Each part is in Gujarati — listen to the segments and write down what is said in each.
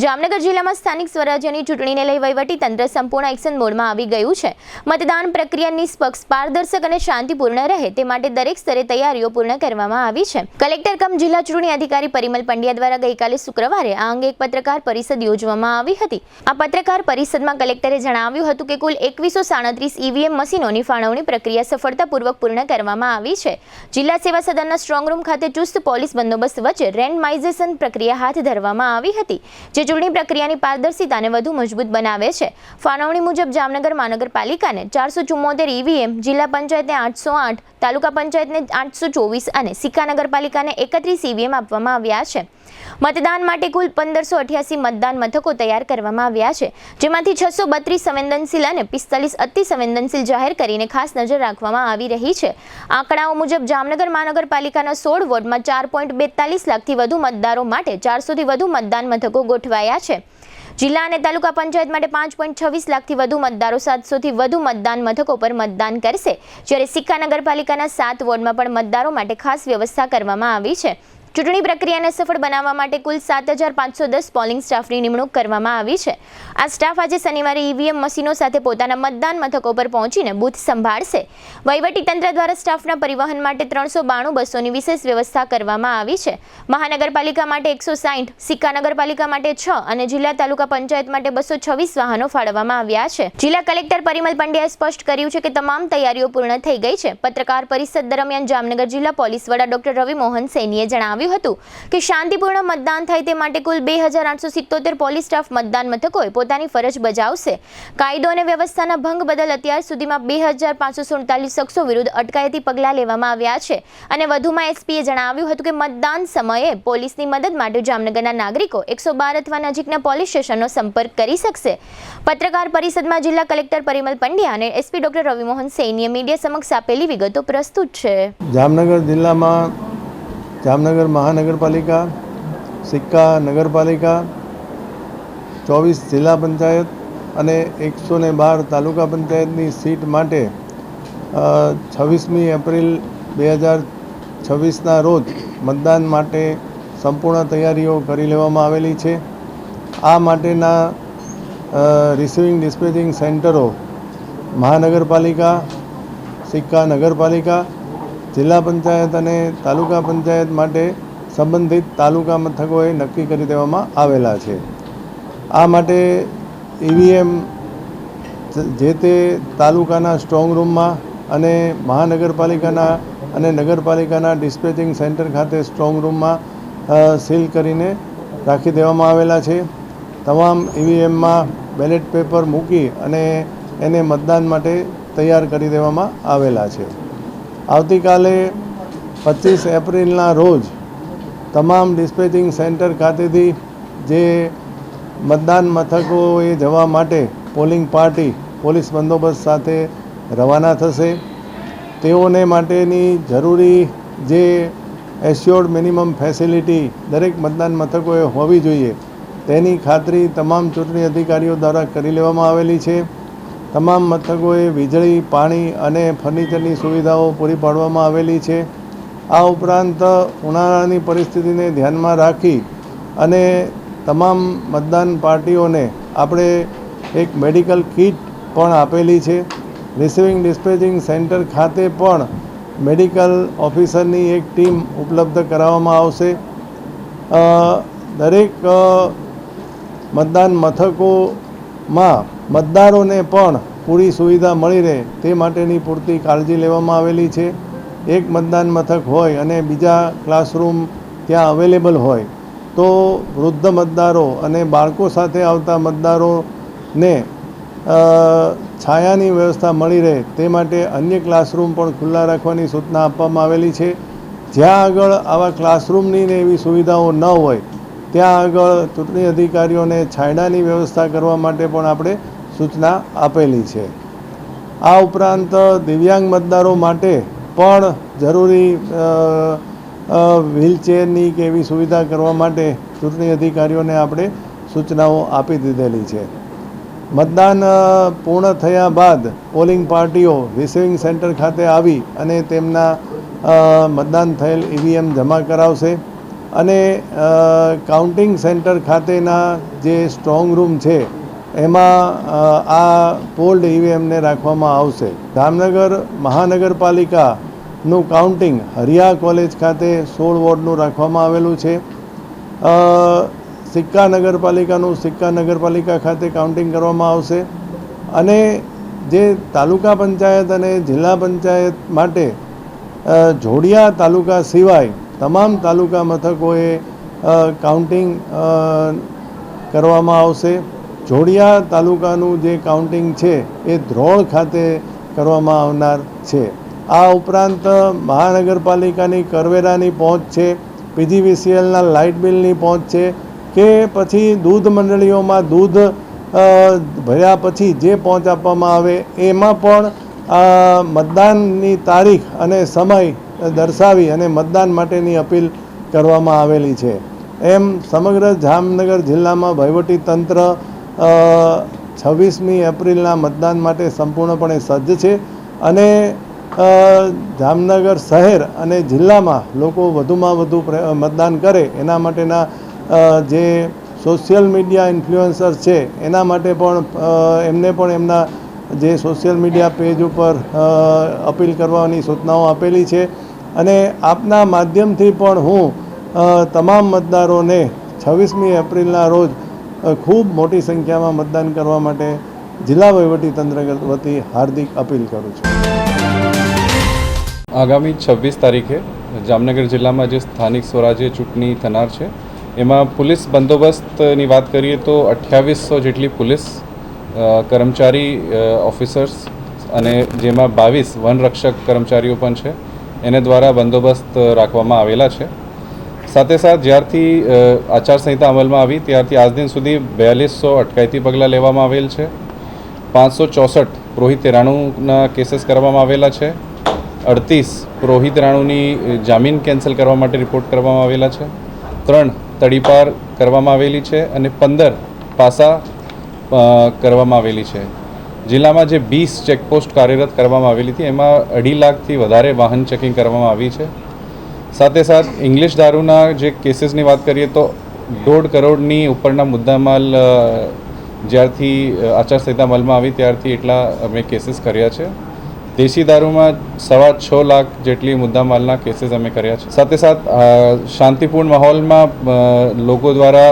જામનગર જિલ્લામાં સ્થાનિક સ્વરાજ્યની ચૂંટણીને લઈ વહીવટીતંત્ર સંપૂર્ણ એક્શન મોડમાં આવી ગયું છે। મતદાન પ્રક્રિયા નિષ્પક્ષ, પારદર્શક અને શાંતિપૂર્ણ રહે તે માટે દરેક સ્તરે તૈયારીઓ પૂર્ણ કરવામાં આવી છે। કલેક્ટર કમ જિલ્લા ચૂંટણી અધિકારી પરિમલ પંડ્યા દ્વારા ગઈકાલે શુક્રવારે આ અંગે એક પત્રકાર પરિષદ યોજવામાં આવી હતી। આ પત્રકાર પરિષદમાં કલેક્ટરે જણાવ્યું હતું કે કુલ 2137 ઈવીએમ મશીનોની ફાળવણી પ્રક્રિયા સફળતાપૂર્વક પૂર્ણ કરવામાં આવી છે। જિલ્લા સેવા સદનના સ્ટ્રોંગ રૂમ ખાતે ચુસ્ત પોલીસ બંદોબસ્ત વચ્ચે રેન્ડમાઇઝેશન પ્રક્રિયા હાથ ધરવામાં આવી હતી, જે ચૂંટણી પ્રક્રિયાની પારદર્શિતાને વધુ મજબૂત બનાવે છે। ફાળવણી મુજબ જામનગર મહાનગરપાલિકાને 474 ઈવીએમ, જિલ્લા પંચાયતને 808, તાલુકા પંચાયતને 824 અને સિક્કા નગરપાલિકાને 31 ઈવીએમ આપવામાં આવ્યા છે। મતદાન માટે કુલ 1588 મતદાન મથકો તૈયાર કરવામાં આવ્યા છે, જેમાંથી 632 સંવેદનશીલ અને 45 અતિ સંવેદનશીલ જાહેર કરીને ખાસ નજર રાખવામાં આવી રહી છે। આંકડાઓ મુજબ જામનગર મહાનગરપાલિકાના 16 વોર્ડમાં 4.42 લાખથી વધુ મતદારો માટે 400થી વધુ મતદાન મથકો ગોઠવાયા છે। જિલ્લા અને તાલુકા પંચાયત માટે 5.26 લાખથી વધુ મતદારો 700થી વધુ મતદાન મથકો પર મતદાન કરશે, જ્યારે સિક્કા નગરપાલિકાના 7 વોર્ડમાં પણ મતદારો માટે ખાસ વ્યવસ્થા કરવામાં આવી છે। ચૂંટણી પ્રક્રિયાને સફળ બનાવવા માટે કુલ 7510 પોલિંગ સ્ટાફની નિમણૂક કરવામાં આવી છે। આ સ્ટાફ આજે શનિવારે ઈવીએમ મશીનો સાથે પોતાના મતદાન મથકો પર પહોંચીને બૂથ સંભાળશે। વહીવટીતંત્ર દ્વારા સ્ટાફના પરિવહન માટે 392 બસોની વિશેષ વ્યવસ્થા કરવામાં આવી છે। મહાનગરપાલિકા માટે 160, સિક્કા નગરપાલિકા માટે 6 અને જિલ્લા તાલુકા પંચાયત માટે 226 વાહનો ફાળવવામાં આવ્યા છે। જિલ્લા કલેક્ટર પરિમલ પંડ્યાએ સ્પષ્ટ કર્યું છે કે તમામ તૈયારીઓ પૂર્ણ થઈ ગઈ છે। પત્રકાર પરિષદ દરમિયાન જામનગર જિલ્લા પોલીસ વડા ડોક્ટર રવિ મોહન સૈનીએ જણાવ્યું હતું કે શાંતિપૂર્ણ મતદાન થાય તે માટે કુલ 2877 પોલીસ સ્ટાફ મતદાન મથકોએ પોતાની ફરજ બજાવશે। કાયદો અને વ્યવસ્થાના ભંગ બદલ અત્યાર સુધીમાં 2547 શખ્સો વિરુદ્ધ અટકાયતી પગલાં લેવામાં આવ્યા છે અને વધુમાં એસપીએ જણાવ્યું હતું કે મતદાન સમયે પોલીસની મદદ માટે જામનગરના નાગરિકો 112 અથવા નજીકના પોલીસ સ્ટેશનનો સંપર્ક કરી શકશે। પત્રકાર પરિષદમાં જિલ્લા કલેક્ટર પરિમલ પંડ્યા અને એસપી ડોક્ટર રવિ મોહન સૈનીએ મીડિયા સમક્ષ આપેલી વિગતો પ્રસ્તુત છે। જામનગર જિલ્લામાં જામનગર મહાનગરપાલિકા, સિક્કા નગરપાલિકા, 24 જિલ્લા પંચાયત અને 112 તાલુકા પંચાયતની સીટ માટે 26મી એપ્રિલ 2026ના રોજ મતદાન માટે સંપૂર્ણ તૈયારીઓ કરી લેવામાં આવેલી છે। આ માટેના રિસીવિંગ ડિસ્પેચિંગ સેન્ટરો મહાનગરપાલિકા, સિક્કા નગરપાલિકા, જિલ્લા પંચાયત અને તાલુકા પંચાયત માટે સંબંધિત તાલુકા મથકોએ નક્કી કરી દેવામાં આવેલા છે। આ માટે ઈવીએમ જે તે તાલુકાના સ્ટ્રોંગ રૂમમાં અને મહાનગરપાલિકાના અને નગરપાલિકાના ડિસ્પેચિંગ સેન્ટર ખાતે સ્ટ્રોંગ રૂમમાં સીલ કરીને રાખી દેવામાં આવેલા છે। તમામ ઈવીએમમાં બેલેટ પેપર મૂકી અને એને મતદાન માટે તૈયાર કરી દેવામાં આવેલા છે। આવતીકાલે 25 એપ્રિલના રોજ તમામ ડિસ્પેચિંગ સેન્ટર ખાતેથી જે મતદાન મથકોએ જવા માટે પોલિંગ પાર્ટી પોલીસ બંદોબસ્ત સાથે રવાના થશે। તેઓને માટેની જરૂરી જે એશ્યોર્ડ મિનિમમ ફેસિલિટી દરેક મતદાન મથકોએ હોવી જોઈએ તેની ખાતરી તમામ ચૂંટણી અધિકારીઓ દ્વારા કરી લેવામાં આવેલી છે। તમામ મથકોએ વીજળી, પાણી અને ફર્નિચરની સુવિધાઓ પૂરી પાડવામાં આવેલી છે। આ ઉપરાંત ઉનાળાની પરિસ્થિતિને ધ્યાનમાં રાખી અને તમામ મતદાન પાર્ટીઓને આપણે એક મેડિકલ કિટ પણ આપેલી છે। રિસીવિંગ ડિસ્પેચિંગ સેન્ટર ખાતે પણ મેડિકલ ઓફિસરની એક ટીમ ઉપલબ્ધ કરાવવામાં આવશે। દરેક મતદાન મથકોમાં મતદારોને પણ પૂરી સુવિધા મળી રહે તે માટેની પૂરતી કાળજી લેવામાં આવેલી છે। એક મતદાન મથક હોય અને બીજા ક્લાસરૂમ ત્યાં અવેલેબલ હોય તો વૃદ્ધ મતદારો અને બાળકો સાથે આવતા મતદારોને છાયાની વ્યવસ્થા મળી રહે તે માટે અન્ય ક્લાસરૂમ પણ ખુલ્લા રાખવાની સૂચના આપવામાં આવેલી છે। જ્યાં આગળ આવા ક્લાસરૂમની ને એવી સુવિધાઓ ન હોય ત્યાં આગળ ચૂંટણી અધિકારીઓને છાંયડાની વ્યવસ્થા કરવા માટે પણ આપણે સૂચના આપેલી છે। આ ઉપરાંત દિવ્યાંગ મતદારો માટે પણ જરૂરી વ્હીલચેરની કે એવી સુવિધા કરવા માટે ચૂંટણી અધિકારીઓને આપણે સૂચનાઓ આપી દીધેલી છે। મતદાન પૂર્ણ થયા બાદ પોલિંગ પાર્ટીઓ રિસીવિંગ સેન્ટર ખાતે આવી અને તેમના મતદાન થયેલ ઈવીએમ જમા કરાવશે। અને કાઉન્ટિંગ સેન્ટર ખાતેના જે સ્ટ્રોંગ રૂમ છે એમાં આ પોલ્ડ ઈવીએમને રાખવામાં આવશે. જામનગર મહાનગરપાલિકાનું કાઉન્ટિંગ હરિયા કોલેજ ખાતે 16 વોર્ડનું રાખવામાં આવેલું છે. સિક્કા નગરપાલિકાનું સિક્કા નગરપાલિકા ખાતે કાઉન્ટિંગ કરવામાં આવશે. અને જે તાલુકા પંચાયત અને જિલ્લા પંચાયત માટે જોડિયા તાલુકા સિવાય તમામ તાલુકા મથકોએ કાઉન્ટિંગ કરવામાં આવશે. જોડિયા તાલુકાનું જે કાઉન્ટિંગ છે એ ધ્રોળ ખાતે કરવામાં આવનાર છે. આ ઉપરાંત મહાનગરપાલિકાની કરવેરાની પહોંચ છે, પીજીવીસીએલના લાઇટ બિલની પહોંચ છે કે પછી દૂધ મંડળીઓમાં દૂધ ભર્યા પછી જે પહોંચ આપવામાં આવે એમાં પણ મતદાનની તારીખ અને સમય દર્શાવી અને મતદાન માટેની અપીલ કરવામાં આવેલી છે. એમ સમગ્ર જામનગર જિલ્લામાં વહીવટી તંત્ર 26મી એપ્રિલના મતદાન માટે સંપૂર્ણપણે સજ્જ છે અને જામનગર શહેર અને જિલ્લામાં લોકો વધુમાં વધુ મતદાન કરે એના માટેના જે સોશિયલ મીડિયા ઇન્ફ્લુએન્સર છે એના માટે પણ એમને પણ એમના જે સોશિયલ મીડિયા પેજ ઉપર અપીલ કરવાની સૂચનાઓ આપેલી છે. અને આપના માધ્યમથી પણ હું તમામ મતદારોને 26મી એપ્રિલના રોજ ખૂબ મોટી સંખ્યામાં મતદાન કરવા માટે જિલ્લા વહીવટીતંત્ર વતી હાર્દિક અપીલ કરું છું. આગામી 26 તારીખે જામનગર જિલ્લામાં જે સ્થાનિક સ્વરાજ્ય ચૂંટણી થનાર છે એમાં પોલીસ બંદોબસ્તની વાત કરીએ તો 2800 જેટલી પોલીસ કર્મચારી ઓફિસર્સ અને જેમાં 22 વનરક્ષક કર્મચારીઓ પણ છે એને દ્વારા બંદોબસ્ત રાખવામાં આવેલા છે. સાથે સાથ જ્યારથી આચારસંહિતા અમલમાં આવી ત્યારથી આજ દિન સુધી 4200 અટકાયતી પગલાં લેવામાં આવેલ છે. 564 પુરોહિત રાણુના કેસીસ કરવામાં આવેલા છે. 38 પુરોહિત રાણુની જામીન કેન્સલ કરવા માટે રિપોર્ટ કરવામાં આવેલા છે. 3 તડીપાર કરવામાં આવેલી છે અને 15 પાસા કરવામાં આવેલી છે. જિલ્લામાં જે 20 ચેકપોસ્ટ કાર્યરત કરવામાં આવેલી હતી એમાં 2.5 લાખથી વધારે વાહન ચેકિંગ કરવામાં આવી છે. સાથે સાથ ઇંગ્લિશ દારૂના જે કેસીસની વાત કરીએ તો 1.5 કરોડની ઉપરના મુદ્દામાલ જ્યારથી આચારસંહિતા અમલમાં આવી ત્યારથી એટલા અમે કેસીસ કર્યા છે. દેશી દારૂમાં 6.25 લાખ જેટલી મુદ્દામાલના કેસીસ અમે કર્યા છે. સાથે સાથ શાંતિપૂર્ણ માહોલમાં લોકો દ્વારા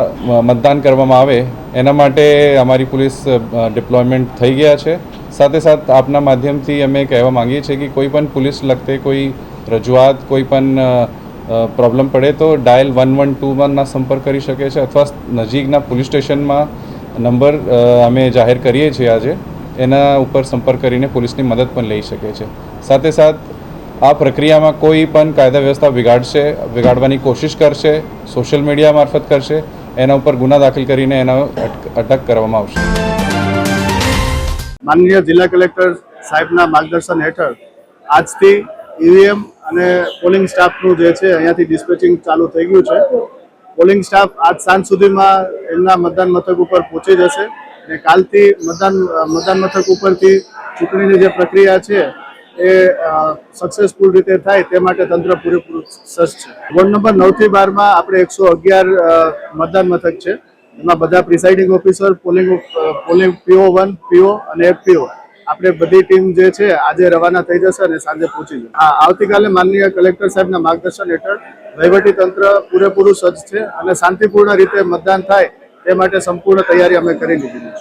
મતદાન કરવામાં આવે એના માટે અમારી પોલીસ ડિપ્લોયમેન્ટ થઈ ગયા છે. સાથે સાથ આપના માધ્યમથી અમે કહેવા માંગીએ છીએ કે કોઈ પણ પોલીસ લગતે કોઈ રજૂઆત કોઈ પણ પ્રોબ્લેમ પડે તો ડાયલ 112 સંપર્ક કરી શકે છે અથવા નજીકના પોલીસ સ્ટેશનમાં નંબર અમે જાહેર કરીએ છીએ આજે એના ઉપર સંપર્ક કરીને પોલીસની મદદ પણ લઈ શકે છે. સાથે સાથ આ પ્રક્રિયામાં કોઈ પણ કાયદા વ્યવસ્થા બિગાડવાની કોશિશ કરશે, સોશિયલ મીડિયા મારફત કરશે, એના ઉપર ગુના દાખલ કરીને એના અટક કરવામાં આવશે. માનનીય જિલ્લા કલેક્ટર સાહેબના માર્ગદર્શન હેઠળ આજથી ઈવીએમ અને પોલિંગ સ્ટાફનું જે છે અહીંયાથી ડિસ્પેચિંગ ચાલુ થઈ ગયું છે. પોલિંગ સ્ટાફ આજ સાંજ સુધીમાં એમના મતદાન મથક ઉપર પહોંચી જશે અને કાલથી મતદાન મથક ઉપરથી ચૂંટણીની જે પ્રક્રિયા છે એ સક્સેસફુલ રીતે થાય તે માટે તંત્ર પૂરેપૂરું સજ્જ છે. વોર્ડ નંબર 9 થી 12માં આપણે 111 મતદાન મથક છે. એમાં બધા presiding officer, polling PO1, PO અને FPO આપણે બધી ટીમ જે છે આજે રવાના થઈ જશે અને સાંજે પહોંચી જશે. આવતીકાલે માનનીય કલેક્ટર સાહેબના માર્ગદર્શન હેઠળ વહીવટી તંત્ર પૂરેપૂરું સજ્જ છે અને શાંતિપૂર્ણ રીતે મતદાન થાય તે માટે સંપૂર્ણ તૈયારી અમે કરી લીધી છે.